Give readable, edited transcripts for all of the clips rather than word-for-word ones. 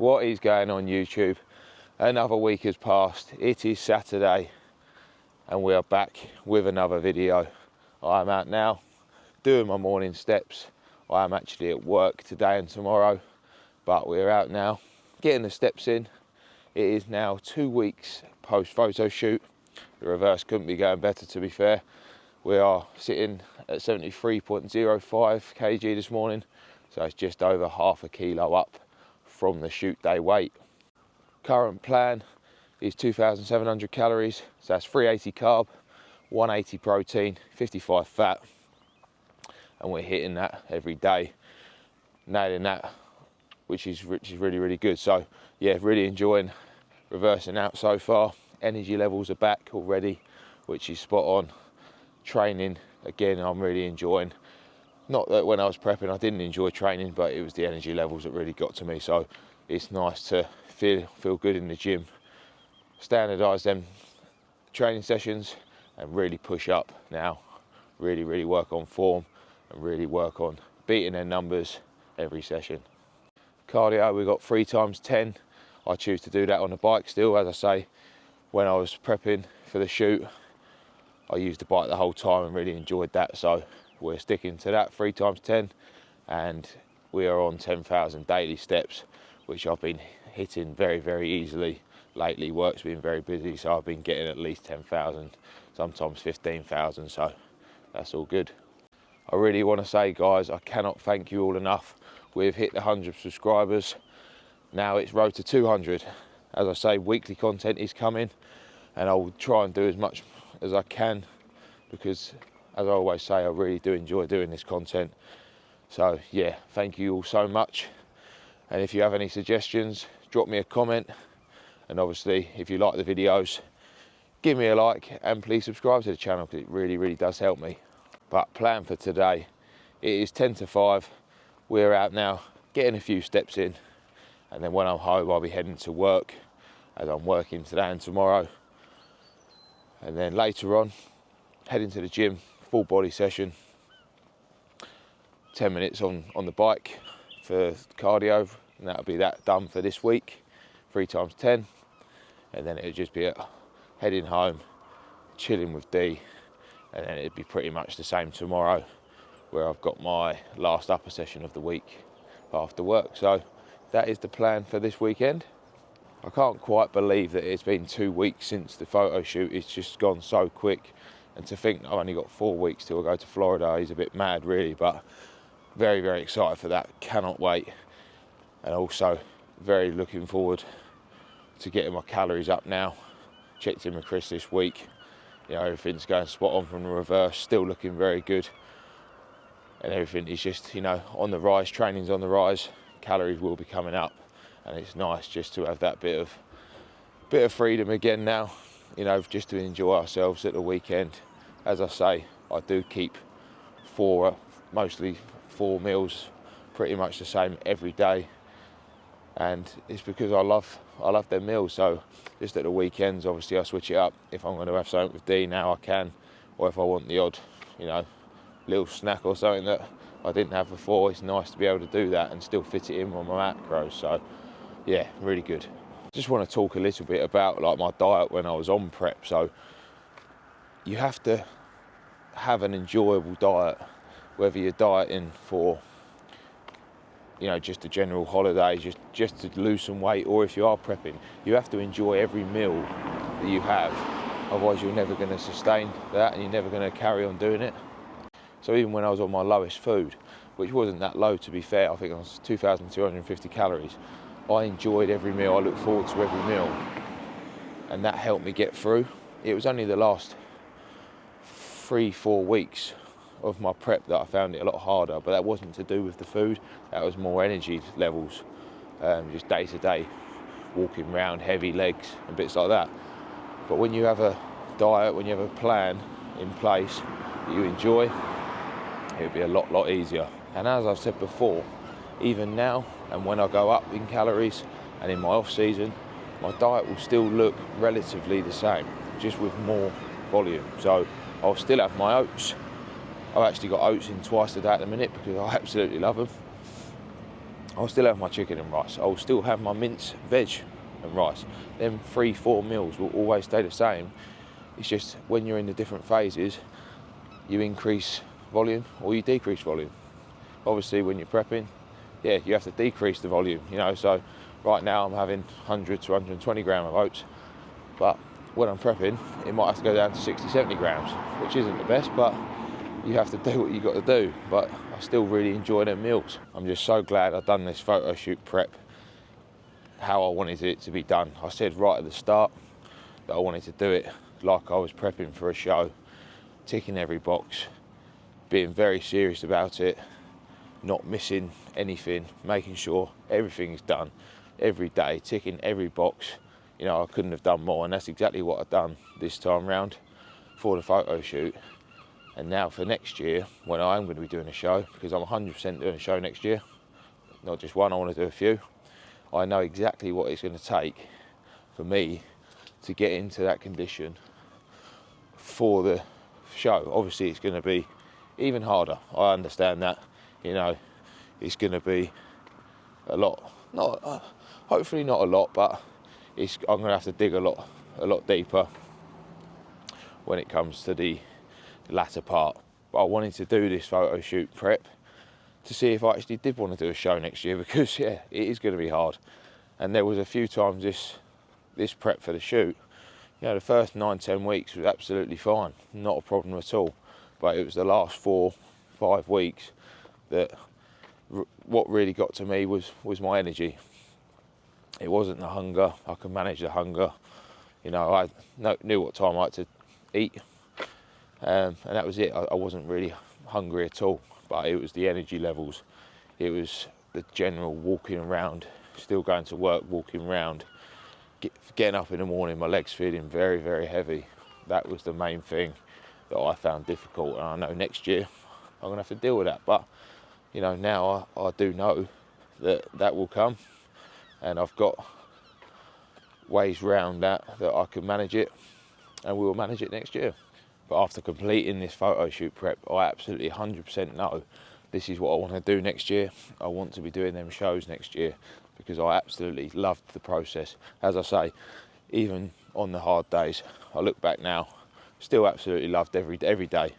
What is going on YouTube? Another week has passed. It is Saturday and we are back with another video. I am out now doing my morning steps. I am actually at work today and tomorrow, but we're out now getting the steps in. It is now 2 weeks post photo shoot. The reverse couldn't be going better, to be fair. We are sitting at 73.05 kg this morning, so it's just over half a kilo up from the shoot day weight. Current plan is 2,700 calories, so that's 380 carb, 180 protein, 55 fat, and we're hitting that every day, nailing that, which is really good. So yeah, really enjoying reversing out so far. Energy levels are back already, which is spot on. Training again, I'm really enjoying. Not that when I was prepping I didn't enjoy training, but it was the energy levels that really got to me. So it's nice to feel good in the gym, standardise them training sessions and really push up now. Really work on form and really work on beating their numbers every session. Cardio, we got 3 times 10. I choose to do that on the bike still. As I say, when I was prepping for the shoot, I used the bike the whole time and really enjoyed that. So we're sticking to that 3 times 10, and we are on 10,000 daily steps, which I've been hitting very easily lately. Work's been very busy, so I've been getting at least 10,000, sometimes 15,000, so that's all good. I really want to say, guys, I cannot thank you all enough. We've hit the 100 subscribers. Now it's road to 200. As I say, weekly content is coming, and I'll try and do as much as I can, because as I always say, I really do enjoy doing this content. So yeah, thank you all so much. And if you have any suggestions, drop me a comment. And obviously, if you like the videos, give me a like and please subscribe to the channel, because it really does help me. But plan for today, it is 10 to 5. We're out now getting a few steps in, and then when I'm home I'll be heading to work, as I'm working today and tomorrow. And then later on, heading to the gym, full body session, 10 minutes on the bike for cardio, and that'll be that done for this week. 3 times 10, and then it'll just be heading home, chilling with D, and then it'd be pretty much the same tomorrow, where I've got my last upper session of the week after work. So that is the plan for this weekend. I can't quite believe that it's been 2 weeks since the photo shoot. It's just gone so quick, and to think I've only got 4 weeks till I go to Florida is a bit mad really, but very excited for that. Cannot wait. And also very looking forward to getting my calories up now. Checked in with Chris this week, you know, everything's going spot on from the reverse, still looking very good, and everything is just, you know, on the rise. Training's on the rise, calories will be coming up, and it's nice just to have that bit of freedom again now, you know, just to enjoy ourselves at the weekend. As I say, I do keep mostly 4 meals, pretty much the same every day, and it's because I love their meals. So just at the weekends, obviously I switch it up. If I'm going to have something with D now, I can, or if I want the odd, you know, little snack or something that I didn't have before, it's nice to be able to do that and still fit it in with my macros. So yeah, really good. Just want to talk a little bit about like my diet when I was on prep. So you have to have an enjoyable diet, whether you're dieting for, you know, just a general holiday, just to lose some weight, or if you are prepping, you have to enjoy every meal that you have. Otherwise you're never going to sustain that, and you're never going to carry on doing it. So even when I was on my lowest food, which wasn't that low to be fair, I think I was 2,250 calories, I enjoyed every meal. I looked forward to every meal, and that helped me get through. It was only the last 3-4 weeks of my prep that I found it a lot harder, but that wasn't to do with the food, that was more energy levels, just day to day, walking around, heavy legs and bits like that. But when you have a diet, when you have a plan in place that you enjoy, it'll be a lot easier. And as I've said before, even now and when I go up in calories and in my off season, my diet will still look relatively the same, just with more volume. So I'll still have my oats. I've actually got oats in twice a day at the minute because I absolutely love them. I'll still have my chicken and rice. I'll still have my mince, veg and rice. Them 3-4 meals will always stay the same. It's just when you're in the different phases, you increase volume or you decrease volume. Obviously when you're prepping, yeah, you have to decrease the volume, you know. So right now I'm having 100 to 120 gram of oats, but when I'm prepping, it might have to go down to 60, 70 grams, which isn't the best, but you have to do what you got to do. But I still really enjoy them meals. I'm just so glad I've done this photo shoot prep how I wanted it to be done. I said right at the start that I wanted to do it like I was prepping for a show, ticking every box, being very serious about it, not missing anything, making sure everything is done every day, ticking every box. You know, I couldn't have done more, and that's exactly what I've done this time round for the photo shoot. And now for next year, when I am going to be doing a show, because I'm 100% doing a show next year, not just one, I want to do a few. I know exactly what it's going to take for me to get into that condition for the show. Obviously it's going to be even harder, I understand that. You know, it's going to be a lot, not hopefully not a lot, but I'm going to have to dig a lot deeper when it comes to the latter part. But I wanted to do this photo shoot prep to see if I actually did want to do a show next year, because yeah, it is going to be hard. And there was a few times this prep for the shoot, you know, the first 9-10 weeks was absolutely fine, not a problem at all. But it was the last 4-5 weeks that what really got to me was my energy. It wasn't the hunger. I could manage the hunger. You know, I knew what time I had to eat, and that was it. I wasn't really hungry at all, but it was the energy levels. It was the general walking around, still going to work, walking around, getting up in the morning, my legs feeling very, very heavy. That was the main thing that I found difficult, and I know next year I'm going to have to deal with that. But, you know, now I do know that will come, and I've got ways around that I can manage it, and we will manage it next year. But after completing this photo shoot prep, I absolutely 100% know this is what I want to do next year. I want to be doing them shows next year, because I absolutely loved the process. As I say, even on the hard days, I look back now, still absolutely loved every day.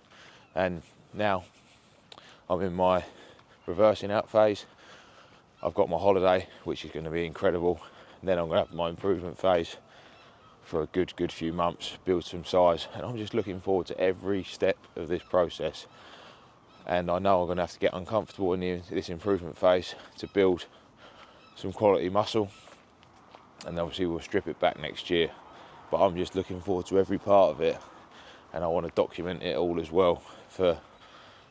And now I'm in my reversing out phase. I've got my holiday, which is going to be incredible. And then I'm going to have my improvement phase for a good few months, build some size, and I'm just looking forward to every step of this process. And I know I'm going to have to get uncomfortable in this improvement phase to build some quality muscle, and obviously we'll strip it back next year. But I'm just looking forward to every part of it, and I want to document it all as well for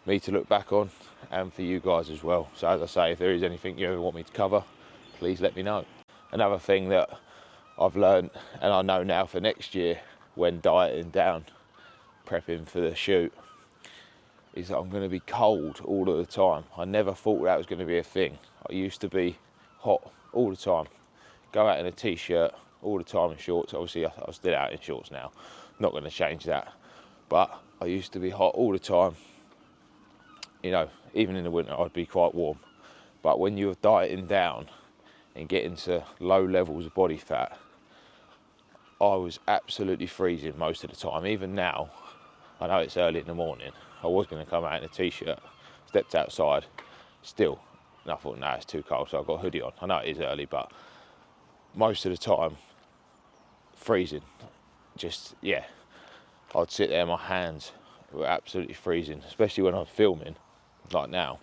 me to look back on, and for you guys as well. So as I say, if there is anything you ever want me to cover, please let me know. Another thing that I've learned, and I know now for next year when dieting down, prepping for the shoot, is that I'm going to be cold all of the time. I never thought that was going to be a thing. I used to be hot all the time, go out in a t-shirt all the time and shorts. Obviously I'm still out in shorts now, not going to change that, but I used to be hot all the time. You know, even in the winter I'd be quite warm. But when you're dieting down and getting to low levels of body fat, I was absolutely freezing most of the time. Even now, I know it's early in the morning, I was going to come out in a t-shirt, stepped outside, still, and I thought, no, it's too cold, so I've got a hoodie on. I know it is early, but most of the time, freezing. Just, yeah, I'd sit there, my hands were absolutely freezing, especially when I'm filming, like now.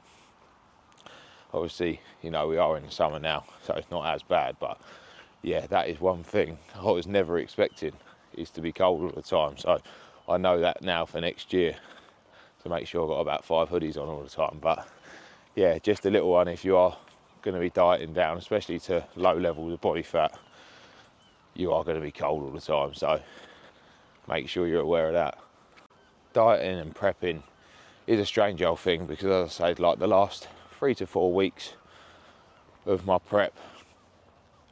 Obviously, you know, we are in the summer now, so it's not as bad, but yeah, that is one thing I was never expecting, is to be cold all the time. So I know that now for next year, to make sure I've got about 5 hoodies on all the time. But yeah, just a little one, if you are going to be dieting down, especially to low levels of body fat, you are going to be cold all the time, so make sure you're aware of that. Dieting and prepping is a strange old thing, because as I say, like the last 3 to 4 weeks of my prep,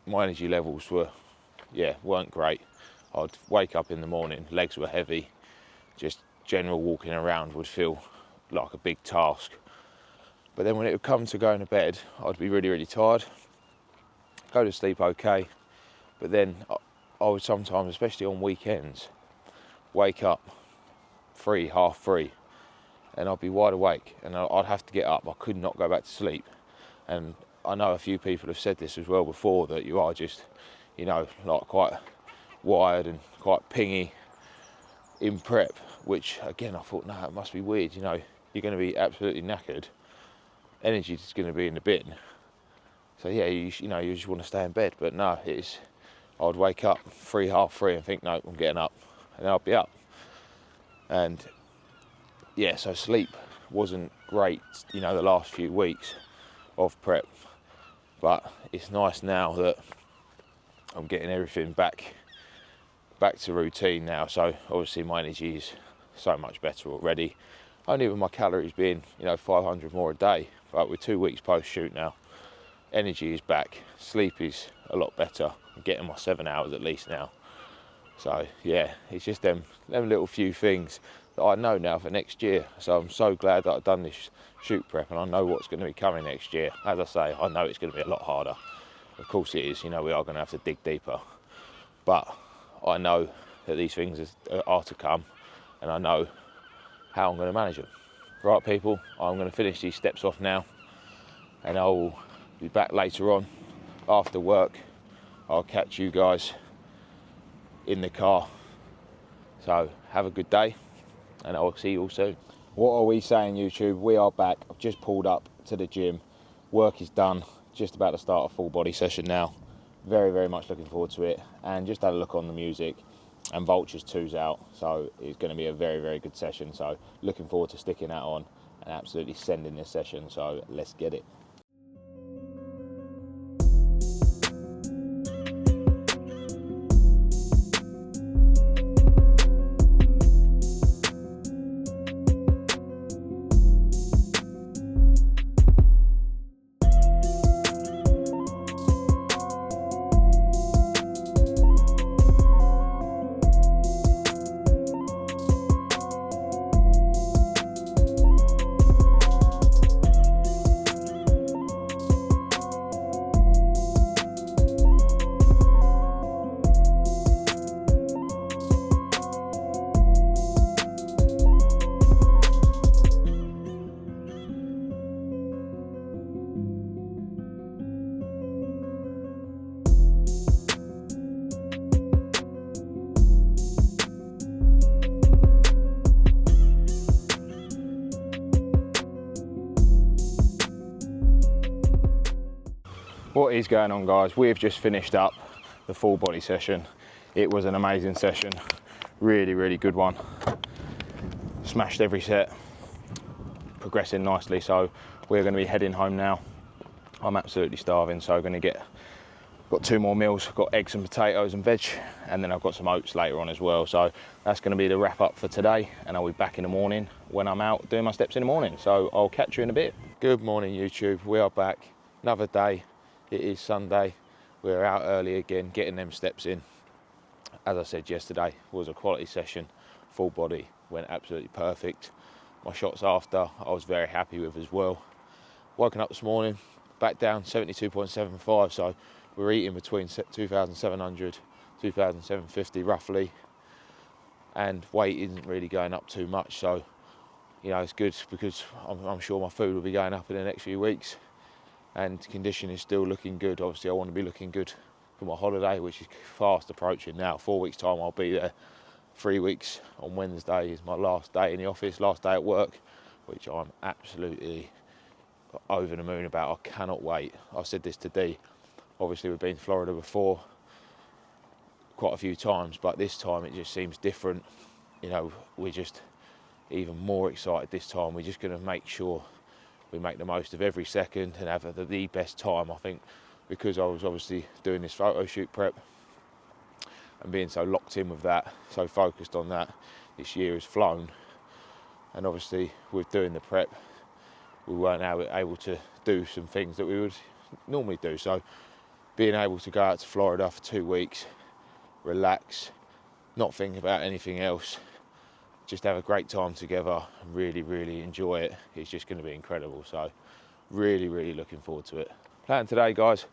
my energy levels weren't great. I'd wake up in the morning, legs were heavy, just general walking around would feel like a big task. But then when it would come to going to bed, I'd be really, really tired, go to sleep okay, but then I would sometimes, especially on weekends, wake up 3, half 3, and I'd be wide awake and I'd have to get up. I could not go back to sleep. And I know a few people have said this as well before, that you are just, you know, like quite wired and quite pingy in prep, which again I thought, no, it must be weird, you know, you're going to be absolutely knackered, energy is going to be in the bin, so yeah, you just want to stay in bed. But no, I would wake up 3, half 3 and think, no, I'm getting up, and then I'd be up. And yeah, so sleep wasn't great, you know, the last few weeks of prep, but it's nice now that I'm getting everything back to routine now. So obviously my energy is so much better already, only with my calories being, you know, 500 more a day, but with 2 weeks post shoot now, energy is back, sleep is a lot better. I'm getting my 7 hours at least now. So yeah, it's just them little few things that I know now for next year. So I'm so glad that I've done this shoot prep, and I know what's going to be coming next year. As I say, I know it's going to be a lot harder. Of course it is, you know, we are going to have to dig deeper, but I know that these things are to come, and I know how I'm going to manage them. Right people, I'm going to finish these steps off now, and I'll be back later on after work. I'll catch you guys in the car. So have a good day, and I'll see you all soon. What are we saying, YouTube? We are back. I've just pulled up to the gym. Work is done. Just about to start a full body session now. Very, very much looking forward to it. And just had a look on the music, and Vultures 2's out, so it's going to be a very, very good session. So looking forward to sticking that on and absolutely sending this session. So let's get it. What is going on, guys? We've just finished up the full body session. It was an amazing session, really, really good one. Smashed every set, progressing nicely. So we're going to be heading home now. I'm absolutely starving, so got 2 more meals. Got eggs and potatoes and veg, and then I've got some oats later on as well. So that's going to be the wrap up for today, and I'll be back in the morning when I'm out doing my steps in the morning. So I'll catch you in a bit. Good morning, YouTube. We are back, another day. It is Sunday. We're out early again, getting them steps in. As I said yesterday, was a quality session, full body, went absolutely perfect. My shots after, I was very happy with as well. Woken up this morning, back down 72.75, so we're eating between 2,700, 2,750 roughly, and weight isn't really going up too much, so you know, it's good, because I'm sure my food will be going up in the next few weeks. And condition is still looking good. Obviously I want to be looking good for my holiday, which is fast approaching now. 4 weeks time I'll be there. 3 weeks on Wednesday is my last day in the office, last day at work, which I'm absolutely over the moon about. I cannot wait. I said this to Dee. Obviously we've been to Florida before quite a few times, but this time it just seems different. You know, we're just even more excited this time. We're just going to make sure we make the most of every second and have the best time. I think because I was obviously doing this photo shoot prep and being so locked in with that, so focused on that, this year has flown. And obviously with doing the prep, we weren't able to do some things that we would normally do. So being able to go out to Florida for 2 weeks, relax, not think about anything else, just have a great time together and really, really enjoy it. It's just going to be incredible. So Really looking forward to it. Plan today, guys,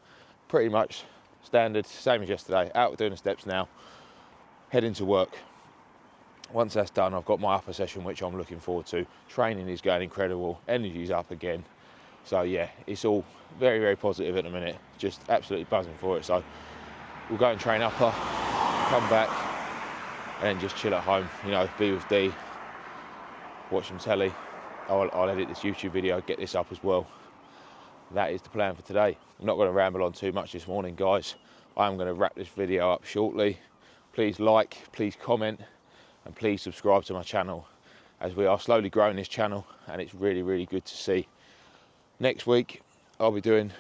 pretty much standard, same as yesterday. Out doing the steps now, heading to work. Once that's done, I've got my upper session, which I'm looking forward to. Training is going incredible, energy's up again. So yeah, it's all very positive at the minute. Just absolutely buzzing for it. So we'll go and train upper, come back, and then just chill at home, you know, be with Dee, watch some telly. I'll edit this YouTube video, get this up as well. That is the plan for today. I'm not going to ramble on too much this morning, guys. I am going to wrap this video up shortly. Please like, please comment, and please subscribe to my channel, as we are slowly growing this channel, and it's really good to see. Next week I'll be doing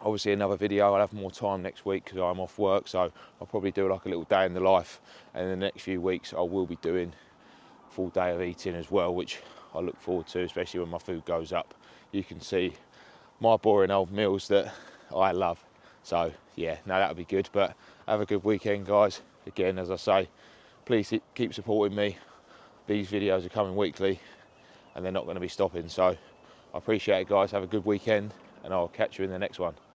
obviously another video. I'll have more time next week because I'm off work, so I'll probably do like a little day in the life, and in the next few weeks I will be doing a full day of eating as well, which I look forward to, especially when my food goes up. You can see my boring old meals that I love. So yeah, no, that'll be good. But have a good weekend, guys. Again, as I say, please keep supporting me. These videos are coming weekly and they're not going to be stopping. So I appreciate it, guys. Have a good weekend, and I'll catch you in the next one.